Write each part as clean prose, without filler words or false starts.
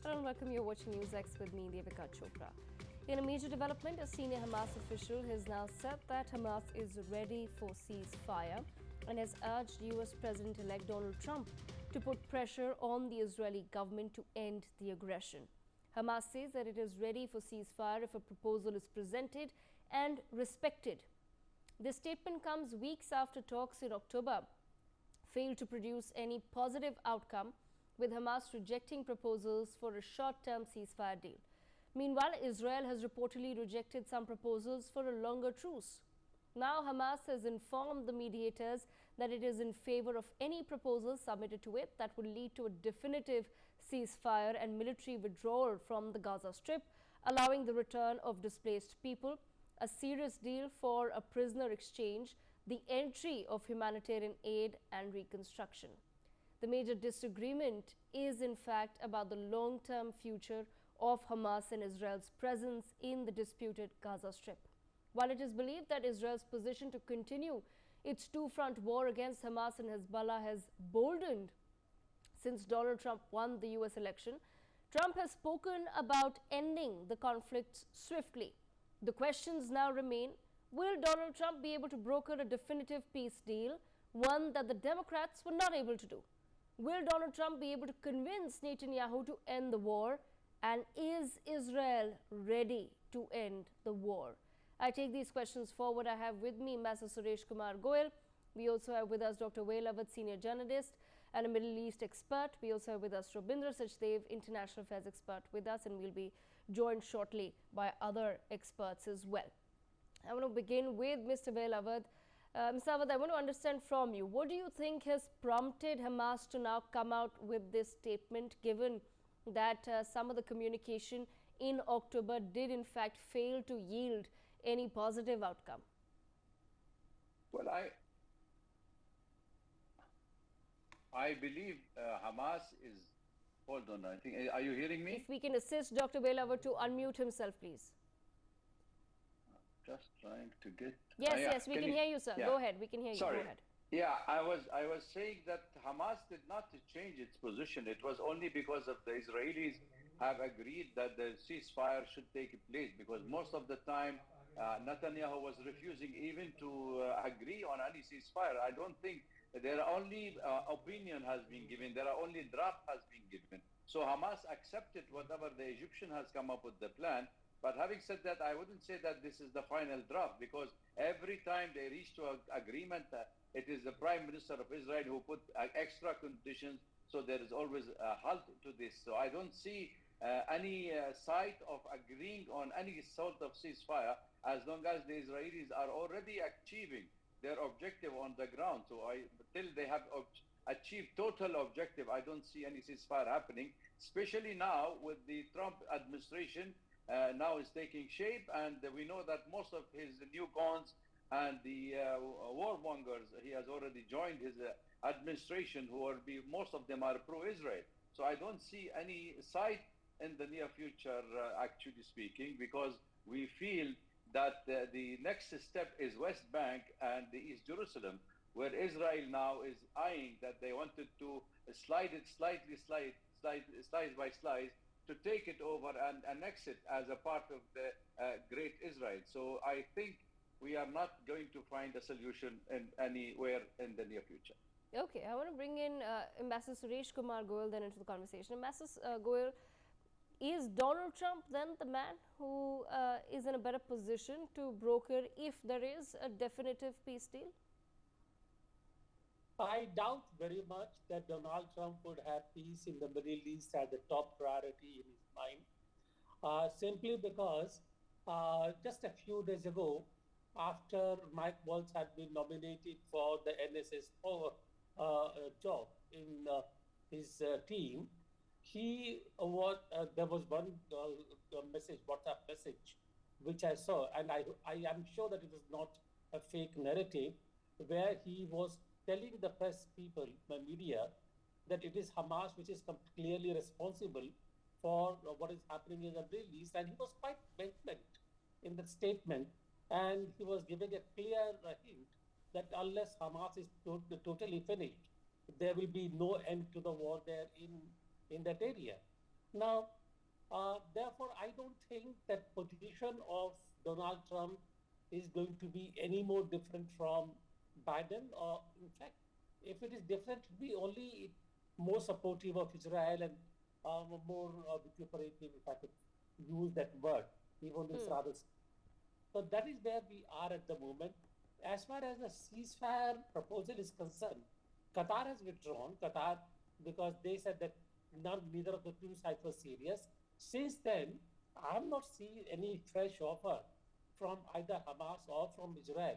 Hello and welcome. You're watching NewsX with me, Devika Chopra. In a major development, a senior Hamas official has now said that Hamas is ready for ceasefire and has urged US President-elect Donald Trump to put pressure on the Israeli government to end the aggression. Hamas says that it is ready for ceasefire if a proposal is presented and respected. This statement comes weeks after talks in October failed to produce any positive outcome, with Hamas rejecting proposals for a short-term ceasefire deal. Meanwhile, Israel has reportedly rejected some proposals for a longer truce. Now, Hamas has informed the mediators that it is in favor of any proposals submitted to it that would lead to a definitive ceasefire and military withdrawal from the Gaza Strip, allowing the return of displaced people, a serious deal for a prisoner exchange, the entry of humanitarian aid and reconstruction. The major disagreement is in fact about the long-term future of Hamas and Israel's presence in the disputed Gaza Strip. While it is believed that Israel's position to continue its two-front war against Hamas and Hezbollah has boldened since Donald Trump won the US election, Trump has spoken about ending the conflict swiftly. The questions now remain: will Donald Trump be able to broker a definitive peace deal, one that the Democrats were not able to do? Will Donald Trump be able to convince Netanyahu to end the war? And is Israel ready to end the war? I take these questions forward. I have with me Master Suresh Kumar Goel. We also have with us Dr. Wael Awad, senior journalist and a Middle East expert. We also have with us Robindra Sachdev, international affairs expert with us, and we'll be joined shortly by other experts as well. I want to begin with Mr. Wael Awad. Mr. Awad, I want to understand from you, what do you think has prompted Hamas to now come out with this statement, given that some of the communication in October did in fact fail to yield any positive outcome? Well, I believe Hamas is, hold on, I think, are you hearing me? If we can assist Dr. Wael Awad to unmute himself, please. Just trying to get... Yes, we can hear you, sir. Yeah. Go ahead, we can hear you. Sorry. Go ahead. Yeah, I was saying that Hamas did not change its position. It was only because of the Israelis have agreed that the ceasefire should take place, because most of the time Netanyahu was refusing even to agree on any ceasefire. I don't think there are only opinion has been given. There are only draft has been given. So Hamas accepted whatever the Egyptian has come up with the plan. But having said that, I wouldn't say that this is the final draft, because every time they reach to an agreement, it is the Prime Minister of Israel who put extra conditions. So there is always a halt to this. So I don't see any side of agreeing on any sort of ceasefire, as long as the Israelis are already achieving their objective on the ground. So till they have achieved total objective, I don't see any ceasefire happening, especially now with the Trump administration now is taking shape, and we know that most of his new cons and the warmongers, he has already joined his administration, who are most of them are pro-Israel. So I don't see any side in the near future, actually speaking, because we feel that the next step is West Bank and the East Jerusalem, where Israel now is eyeing that they wanted to slide it slice by slice, to take it over and annex it as a part of the Great Israel. So I think we are not going to find a solution anywhere in the near future. Okay, I want to bring in Ambassador Suresh Kumar Goel then into the conversation. Ambassador Goel, is Donald Trump then the man who is in a better position to broker if there is a definitive peace deal? I doubt very much that Donald Trump would have peace in the Middle East as the top priority in his mind, simply because just a few days ago, after Mike Waltz had been nominated for the NSS job in his team, there was one WhatsApp message, which I saw, and I am sure that it was not a fake narrative, where he was telling the press people, the media, that it is Hamas which is clearly responsible for what is happening in the Middle East. And he was quite vehement in that statement. And he was giving a clear hint that unless Hamas is totally finished, there will be no end to the war there in that area. Now, therefore, I don't think that position of Donald Trump is going to be any more different from Biden, or in fact, if it is different, it will be only more supportive of Israel and more vituperative, if I could use that word, even though it's rather. So that is where we are at the moment. As far as the ceasefire proposal is concerned, Qatar has withdrawn. Qatar, because they said that neither of the two sides were serious. Since then, I have not seen any fresh offer from either Hamas or from Israel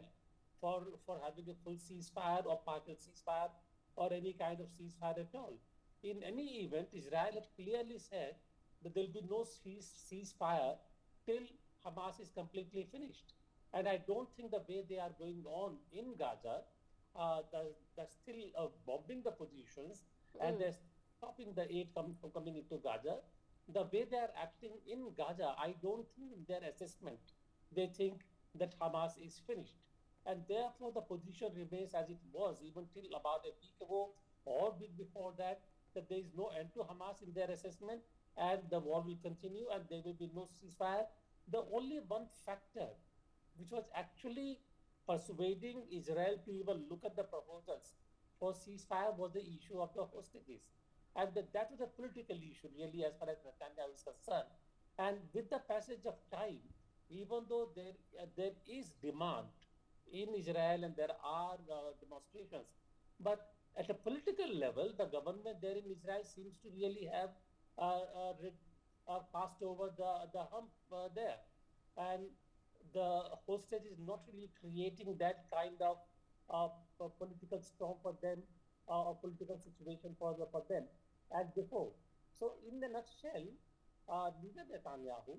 for having a full ceasefire or partial ceasefire or any kind of ceasefire at all. In any event, Israel had clearly said that there will be no ceasefire till Hamas is completely finished. And I don't think the way they are going on in Gaza, they're still bombing the positions and they're stopping the aid from coming into Gaza. The way they are acting in Gaza, I don't think in their assessment they think that Hamas is finished. And therefore, the position remains as it was even till about a week ago or week before that there is no end to Hamas in their assessment and the war will continue and there will be no ceasefire. The only one factor which was actually persuading Israel to even look at the proposals for ceasefire was the issue of the hostages. And that was a political issue, really, as far as Netanyahu is concerned. And with the passage of time, even though there is demand in Israel and there are demonstrations, but at a political level, the government there in Israel seems to really have passed over the hump there. And the hostage is not really creating that kind of political storm for them or political situation for them as before. So, in the nutshell, neither Netanyahu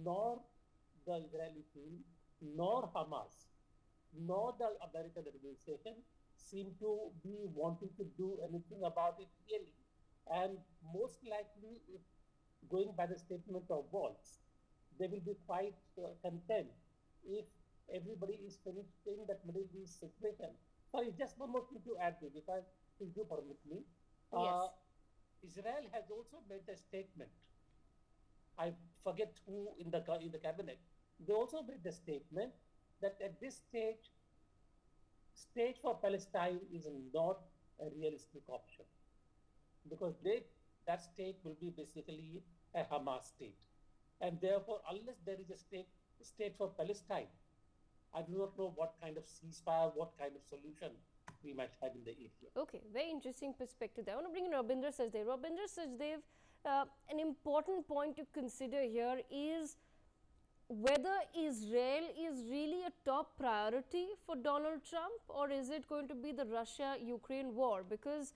nor the Israeli team, nor Hamas, nor the American administration seem to be wanting to do anything about it really. And most likely, if going by the statement of Waltz, they will be quite content if everybody is finished in that Middle East situation. Sorry, just one more thing to add to, if you permit me. Yes. Israel has also made a statement. I forget who in the cabinet. They also made the statement that at this stage for Palestine is not a realistic option because that state will be basically a Hamas state. And therefore, unless there is a state for Palestine, I do not know what kind of ceasefire, what kind of solution we might have in the area. Okay, very interesting perspective there. I want to bring in Rabinder Sachdev. Rabinder Sachdev, an important point to consider here is whether Israel is really a top priority for Donald Trump, or is it going to be the Russia-Ukraine war? Because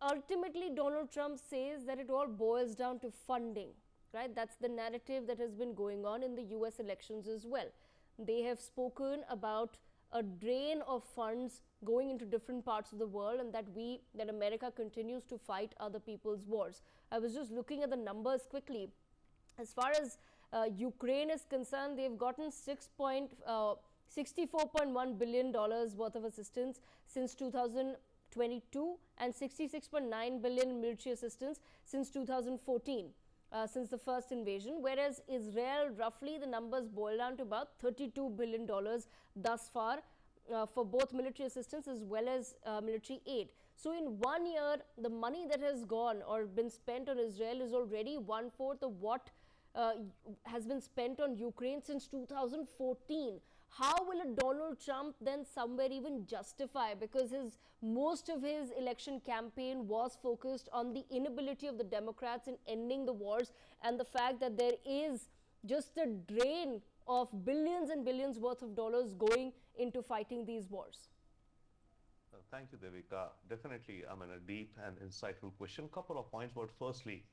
ultimately Donald Trump says that it all boils down to funding, right? That's the narrative that has been going on in the US elections as well. They have spoken about a drain of funds going into different parts of the world and that America continues to fight other people's wars. I was just looking at the numbers quickly. As far as Ukraine is concerned, they've gotten $64.1 billion worth of assistance since 2022 and 66.9 billion military assistance since 2014. Since the first invasion, whereas Israel, roughly the numbers boil down to about $32 billion thus far for both military assistance as well as military aid. So in 1 year, the money that has gone or been spent on Israel is already 1/4 of what has been spent on Ukraine since 2014. How will a Donald Trump then somewhere even justify, because most of his election campaign was focused on the inability of the Democrats in ending the wars and the fact that there is just a drain of billions and billions worth of dollars going into fighting these wars? Thank you, Devika. Definitely, a deep and insightful question. Couple of points, but firstly,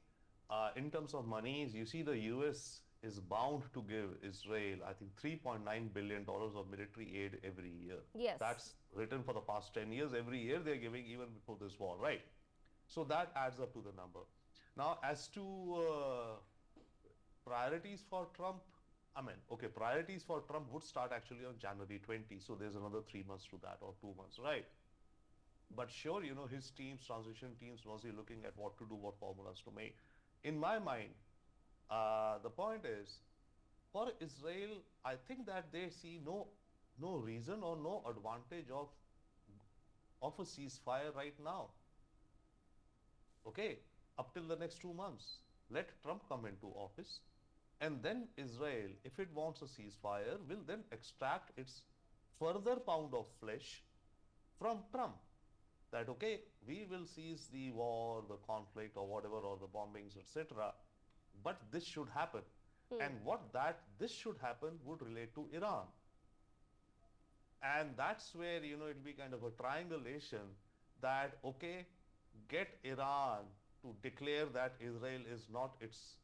in terms of monies, you see the US is bound to give Israel, I think, $3.9 billion of military aid every year. Yes. That's written for the past 10 years. Every year they're giving, even before this war, right? So that adds up to the number. Now, as to priorities for Trump, priorities for Trump would start actually on January 20. So there's another 3 months to that, or 2 months, right? But sure, his teams, transition teams, was he looking at what to do, what formulas to make. In my mind, the point is, for Israel, I think that they see no reason or no advantage of a ceasefire right now. Okay, up till the next 2 months. Let Trump come into office, and then Israel, if it wants a ceasefire, will then extract its further pound of flesh from Trump. That okay, we will cease the war, the conflict, or whatever, or the bombings, etc. But this should happen. And this should happen would relate to Iran. And that's where, it'll be kind of a triangulation that, okay, get Iran to declare that Israel is not its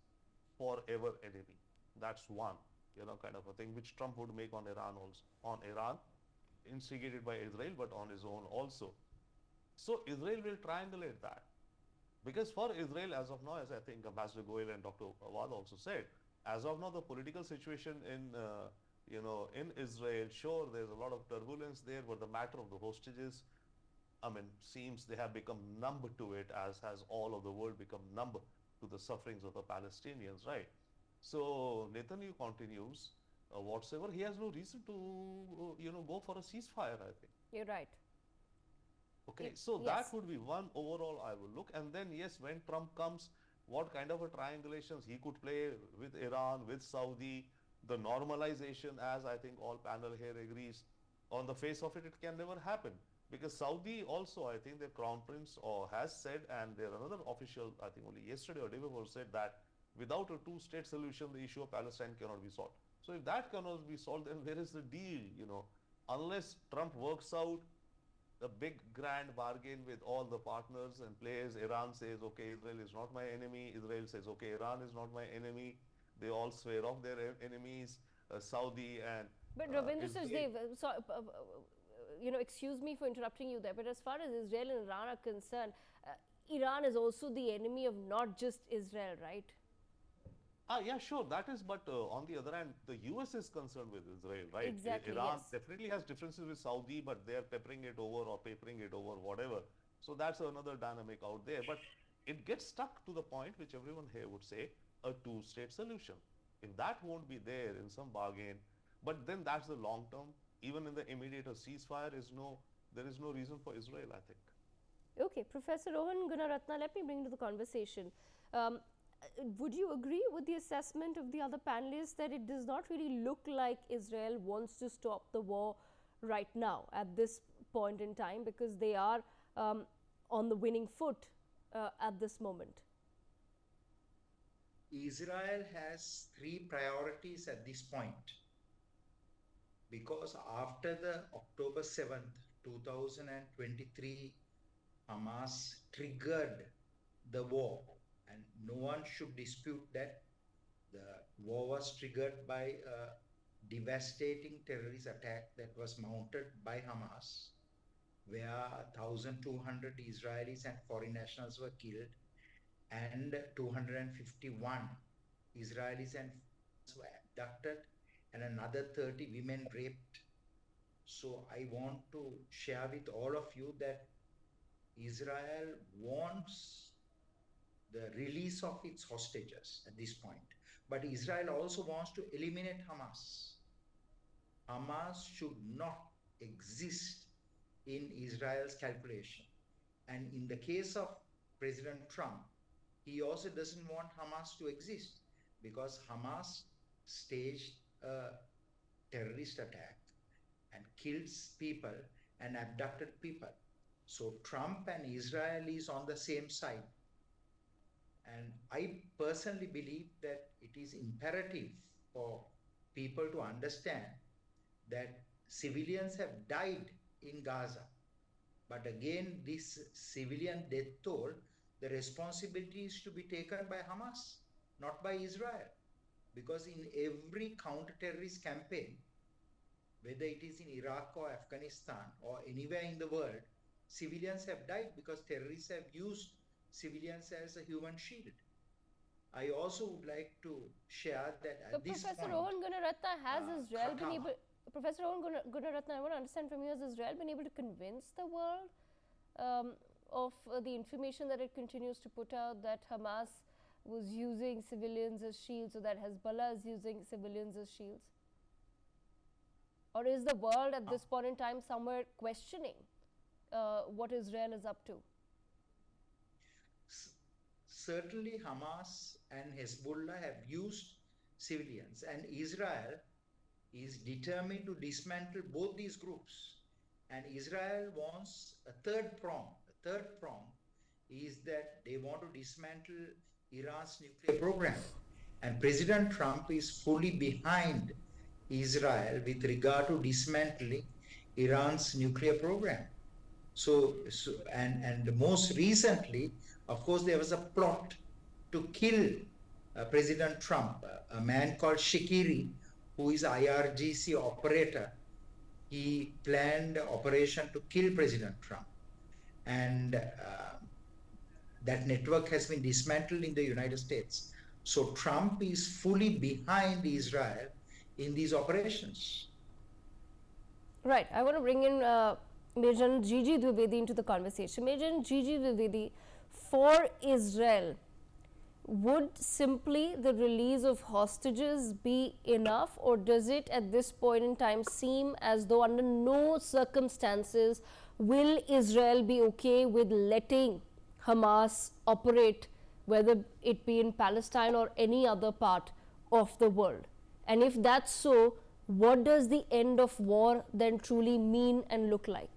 forever enemy. That's one, kind of a thing which Trump would make on Iran also, instigated by Israel, but on his own also. So Israel will triangulate that. Because for Israel, as of now, as I think Ambassador Goel and Dr. Awad also said, as of now, the political situation in Israel, sure, there's a lot of turbulence there, but the matter of the hostages, seems they have become numb to it, as has all of the world become numb to the sufferings of the Palestinians, right? So Netanyahu continues, whatsoever, he has no reason to, go for a ceasefire, I think. You're right. Okay, so that would be one overall I will look. And then, yes, when Trump comes, what kind of a triangulations he could play with Iran, with Saudi, the normalization, as I think all panel here agrees, on the face of it, it can never happen. Because Saudi also, I think the crown prince has said, and there another official, I think only yesterday or day before, said that without a two-state solution, the issue of Palestine cannot be solved. So if that cannot be solved, then where is the deal, Unless Trump works out a big grand bargain with all the partners and players. Iran says, okay, Israel is not my enemy. Israel says, okay, Iran is not my enemy. They all swear off their enemies, Saudi and... But Ravindra Sachdev, excuse me for interrupting you there, but as far as Israel and Iran are concerned, Iran is also the enemy of not just Israel, right? Yeah, sure, that is, but on the other hand, the US is concerned with Israel, right? Exactly, Iran yes. definitely has differences with Saudi, but they are peppering it over or papering it over, whatever. So that's another dynamic out there. But it gets stuck to the point which everyone here would say, a two-state solution. If that won't be there in some bargain, but then that's the long term. Even in the immediate, a ceasefire there is no reason for Israel, I think. Okay, Professor Rohan Gunaratna, let me bring you to the conversation. Would you agree with the assessment of the other panelists that it does not really look like Israel wants to stop the war right now at this point in time, because they are on the winning foot at this moment? Israel has three priorities at this point, because after the October 7th, 2023, Hamas triggered the war, and no one should dispute that the war was triggered by a devastating terrorist attack that was mounted by Hamas, where 1,200 Israelis and foreign nationals were killed, and 251 Israelis and were abducted, and another 30 women raped. So I want to share with all of you that Israel wants the release of its hostages at this point. But Israel also wants to eliminate Hamas. Hamas should not exist in Israel's calculation. And in the case of President Trump, he also doesn't want Hamas to exist, because Hamas staged a terrorist attack and killed people and abducted people. So Trump and Israel is on the same side. And I personally believe that it is imperative for people to understand that civilians have died in Gaza. But again, this civilian death toll, the responsibility is to be taken by Hamas, not by Israel. Because in every counter-terrorist campaign, whether it is in Iraq or Afghanistan or anywhere in the world, civilians have died because terrorists have used civilians as a human shield. I also would like to share that at this Professor point... Rohan Gunaratna, has Israel been able... Professor Rohan Gunaratna, I want to understand from you, has Israel been able to convince the world of the information that it continues to put out, that Hamas was using civilians as shields, or that Hezbollah is using civilians as shields? Or is the world at this point in time somewhere questioning what Israel is up to? Certainly, Hamas and Hezbollah have used civilians, and Israel is determined to dismantle both these groups. And Israel wants a third prong. The third prong is that they want to dismantle Iran's nuclear program. And President Trump is fully behind Israel with regard to dismantling Iran's nuclear program. And most recently, of course, there was a plot to kill President Trump, a man called Shikiri, who is IRGC operator. He planned an operation to kill President Trump. And that network has been dismantled in the United States. So Trump is fully behind Israel in these operations. Right. I want to bring in Major General Gigi Dwivedi into the conversation. Major General Gigi Dwivedi, for Israel, would simply the release of hostages be enough, or does it at this point in time seem as though under no circumstances will Israel be okay with letting Hamas operate, whether it be in Palestine or any other part of the world? And if that's so, what does the end of war then truly mean and look like?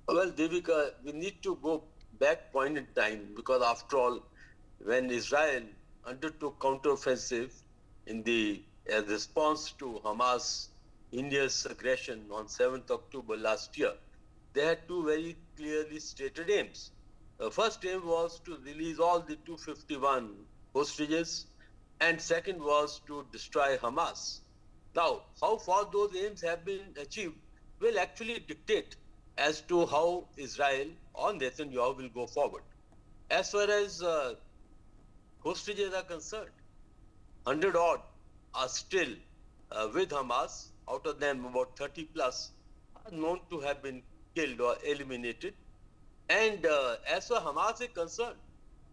Well, Devika, we need to go back point in time, because after all, when Israel undertook counteroffensive in the response to Hamas India's aggression on 7th October last year, they had two very clearly stated aims. The first aim was to release all the 251 hostages, and second was to destroy Hamas. Now, how far those aims have been achieved will actually dictate as to how Israel or Netanyahu will go forward. As far as hostages are concerned, 100 odd are still with Hamas. Out of them, about 30 plus are known to have been killed or eliminated. And as far as Hamas is concerned,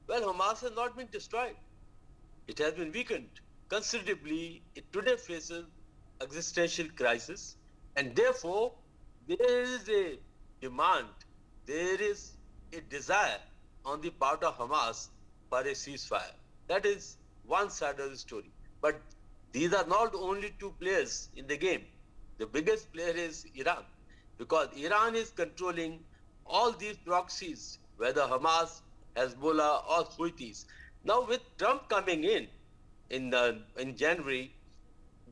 well, Hamas has not been destroyed. It has been weakened considerably. It today faces existential crisis, and therefore there is a demand, there is a desire on the part of Hamas for a ceasefire. That is one side of the story. But these are not only two players in the game. The biggest player is Iran, because Iran is controlling all these proxies, whether Hamas, Hezbollah or Houthis. Now with Trump coming in January,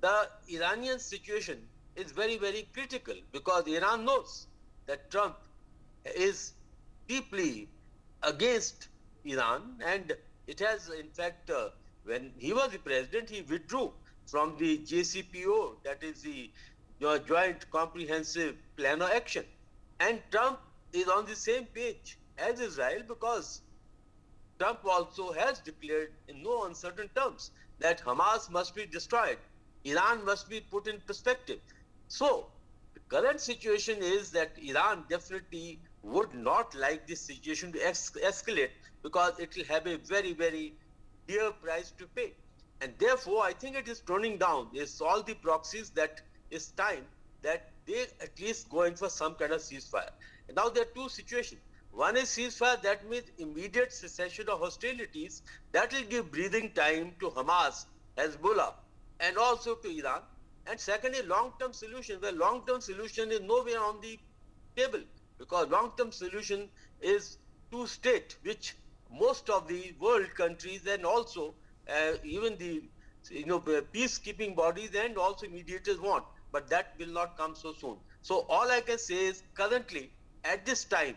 the Iranian situation is very, very critical, because Iran knows that Trump is deeply against Iran, and it has, in fact, when he was the president, he withdrew from the JCPO, that is the Joint Comprehensive Plan of Action. And Trump is on the same page as Israel, because Trump also has declared in no uncertain terms that Hamas must be destroyed, Iran must be put in perspective. So the current situation is that Iran definitely would not like this situation to escalate, because it will have a very, very dear price to pay. And therefore, I think it is toning down. It's all the proxies that it's time that they at least go in for some kind of ceasefire. And now there are two situations. One is ceasefire, that means immediate cessation of hostilities. That will give breathing time to Hamas, Hezbollah, and also to Iran. And secondly, long-term solution, where long-term solution is nowhere on the table, because long-term solution is two-state, which most of the world countries and also even the peacekeeping bodies and also mediators want, but that will not come so soon. So all I can say is currently at this time,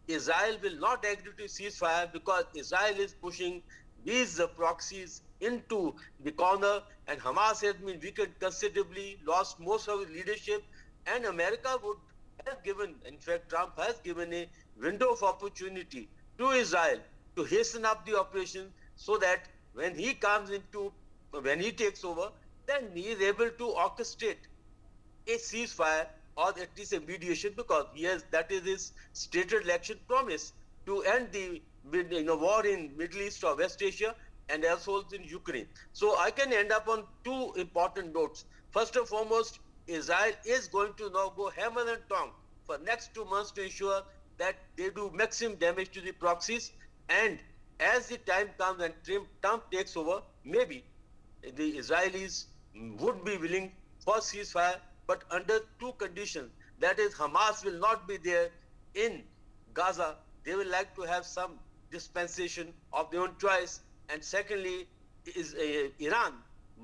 Israel will not agree to ceasefire, because Israel is pushing these proxies into the corner, and Hamas has been weakened considerably, lost most of its leadership, and America would have given, in fact Trump has given a window of opportunity to Israel to hasten up the operation, so that when he takes over, then he is able to orchestrate a ceasefire or at least a mediation, because that is his stated election promise to end the war in Middle East or West Asia and also in Ukraine. So I can end up on two important notes. First and foremost, Israel is going to now go hammer and tongue for next 2 months to ensure that they do maximum damage to the proxies. And as the time comes and Trump takes over, maybe the Israelis would be willing for ceasefire, but under two conditions. That is, Hamas will not be there in Gaza. They will like to have some dispensation of their own choice. And secondly, Iran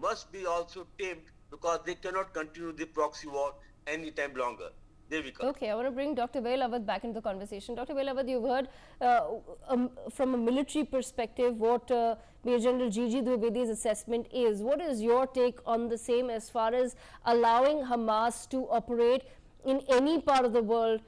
must be also tamed, because they cannot continue the proxy war any time longer. Devika. Okay, I want to bring Dr. Veilavad back into the conversation. Dr. Veilavad, you've heard from a military perspective what Major General Gigi Dwivedi's assessment is. What is your take on the same as far as allowing Hamas to operate in any part of the world?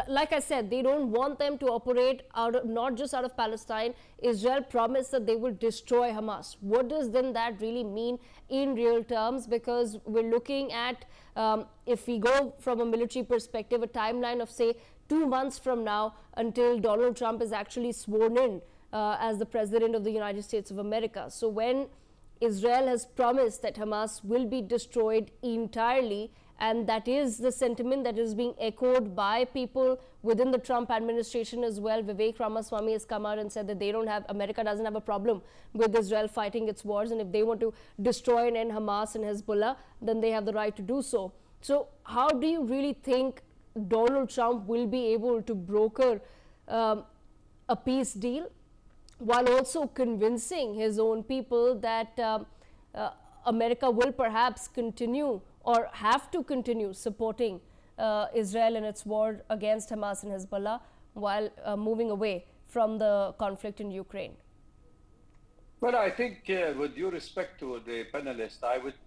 Like I said, they don't want them to operate not just out of Palestine. Israel promised that they will destroy Hamas. What does then that really mean in real terms? Because we're looking at, if we go from a military perspective, a timeline of say 2 months from now until Donald Trump is actually sworn in as the President of the United States of America. So when Israel has promised that Hamas will be destroyed entirely, and that is the sentiment that is being echoed by people within the Trump administration as well. Vivek Ramaswamy has come out and said that America doesn't have a problem with Israel fighting its wars, and if they want to destroy and end Hamas and Hezbollah, then they have the right to do so. So how do you really think Donald Trump will be able to broker a peace deal while also convincing his own people that America will perhaps continue or have to continue supporting Israel in its war against Hamas and Hezbollah while moving away from the conflict in Ukraine? Well, I think with due respect to the panelists,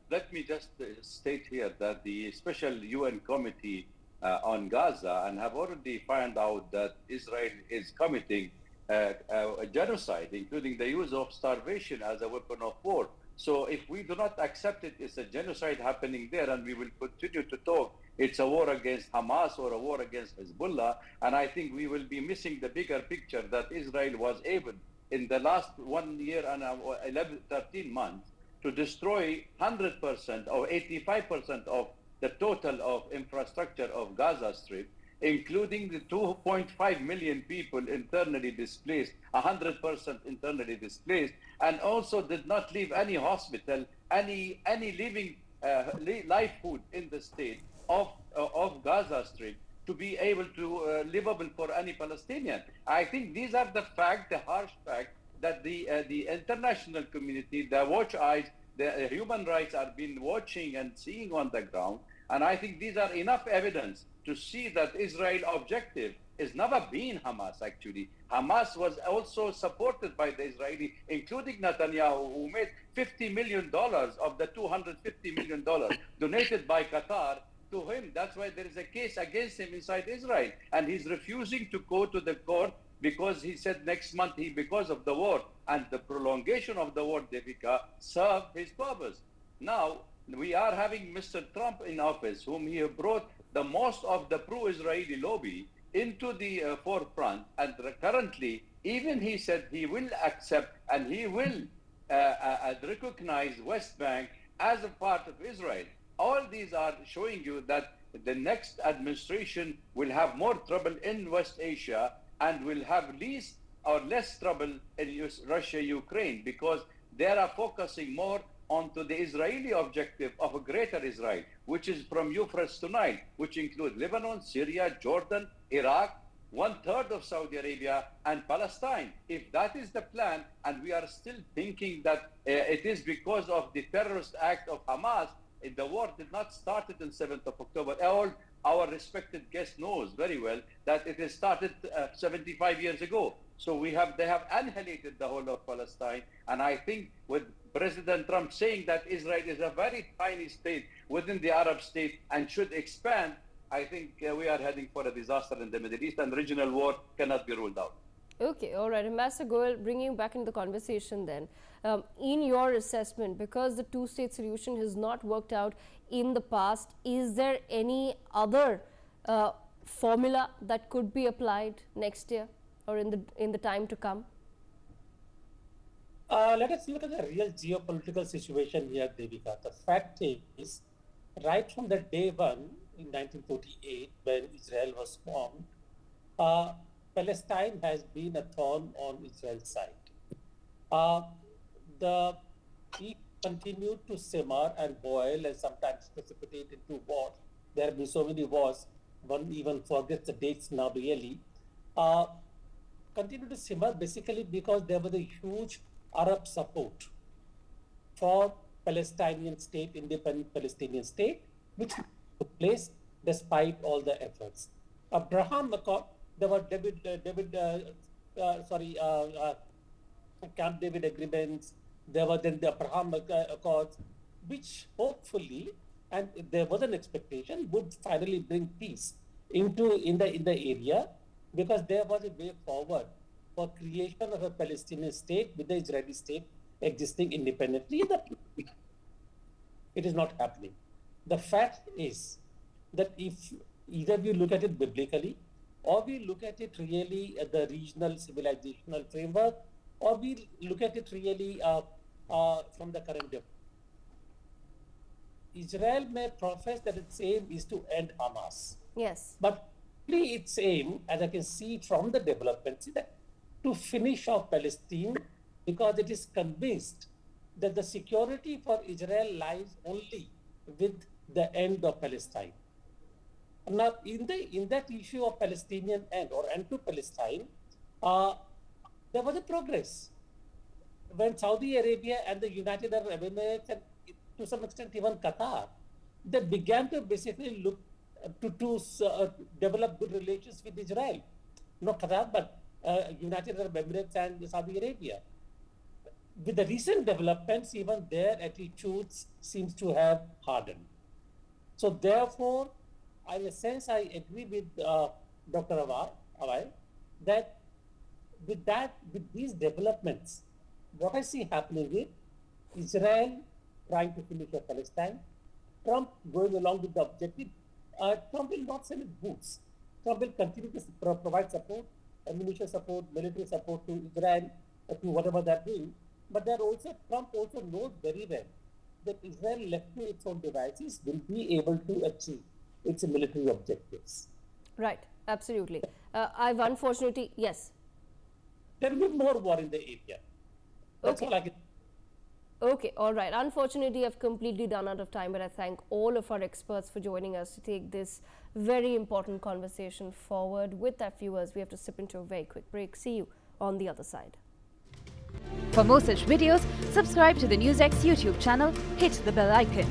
let me just state here that the Special UN Committee on Gaza and have already found out that Israel is committing a genocide, including the use of starvation as a weapon of war. So if we do not accept it, it's a genocide happening there, and we will continue to talk it's a war against Hamas or a war against Hezbollah. And I think we will be missing the bigger picture that Israel was able in the last 1 year and 13 months to destroy 100% or 85% of the total of infrastructure of Gaza Strip, including the 2.5 million people internally displaced, 100% internally displaced, and also did not leave any hospital, any living live food in the state of Gaza Strip to be able to livable for any Palestinian. I think these are the fact, the harsh fact, that the international community, the watch eyes, the human rights are being watching and seeing on the ground. And I think these are enough evidence to see that Israel's objective has never been Hamas, actually. Hamas was also supported by the Israeli, including Netanyahu, who made $50 million of the $250 million donated by Qatar to him. That's why there is a case against him inside Israel. And he's refusing to go to the court because he said next month, because of the war and the prolongation of the war, Devika, served his purpose. Now, we are having Mr. Trump in office, whom he brought the most of the pro-Israeli lobby into the forefront. And currently, even he said he will accept and he will recognize West Bank as a part of Israel. All these are showing you that the next administration will have more trouble in West Asia and will have least or less trouble in Russia, Ukraine, because they are focusing more onto the Israeli objective of a greater Israel, which is from Euphrates to Nile, which includes Lebanon, Syria, Jordan, Iraq, 1/3 of Saudi Arabia, and Palestine. If that is the plan, and we are still thinking that it is because of the terrorist act of Hamas, the war did not start on 7th of October. All our respected guest knows very well that it has started 75 years ago. So they have annihilated the whole of Palestine. And I think with President Trump saying that Israel is a very tiny state within the Arab state and should expand, I think we are heading for a disaster in the Middle East, and regional war cannot be ruled out. Okay, all right. Ambassador Goel, bringing you back into the conversation then. In your assessment, because the two-state solution has not worked out in the past, is there any other formula that could be applied next year or in the time to come? Let us look at the real geopolitical situation here, Devika. The fact is, right from the day one in 1948, when Israel was formed, Palestine has been a thorn on Israel's side. The heat continued to simmer and boil and sometimes precipitate into wars. There have been so many wars, one even forgets the dates now really. Continue to simmer basically because there was a huge Arab support for Palestinian state, independent Palestinian state, which took place despite all the efforts. Abraham Accord, there were Camp David agreements. There were then the Abraham Accords, which hopefully, and there was an expectation, would finally bring peace in the area, because there was a way forward for creation of a Palestinian state with the Israeli state existing independently. It is not happening. The fact is that if either we look at it biblically, or we look at it really at the regional civilizational framework, or we look at it really from the current day. Israel may profess that its aim is to end Hamas. Yes. But really its aim, as I can see from the developments, is that to finish off Palestine, because it is convinced that the security for Israel lies only with the end of Palestine. Now, in that issue of Palestinian end or end to Palestine, there was a progress. When Saudi Arabia and the United Arab Emirates, and to some extent even Qatar, they began to basically look to develop good relations with Israel. Not Qatar, but United Arab Emirates and Saudi Arabia. With the recent developments, even their attitudes seems to have hardened. So therefore, in a sense, I agree with Dr. Awai that with these developments, what I see happening is Israel trying to finish off Palestine, Trump going along with the objective. Trump will not send his boots. Trump will continue to provide support, ammunition support, military support to Israel, to whatever they're doing. But Trump also knows very well that Israel, left to its own devices, will be able to achieve its military objectives. Right, absolutely. I've unfortunately, yes. There will be more war in the area. That's all I can. Okay, all right. Unfortunately, I've completely run out of time, but I thank all of our experts for joining us to take this very important conversation forward. With that, viewers, we have to slip into a very quick break. See you on the other side. For more such videos, subscribe to the NewsX YouTube channel, hit the bell icon.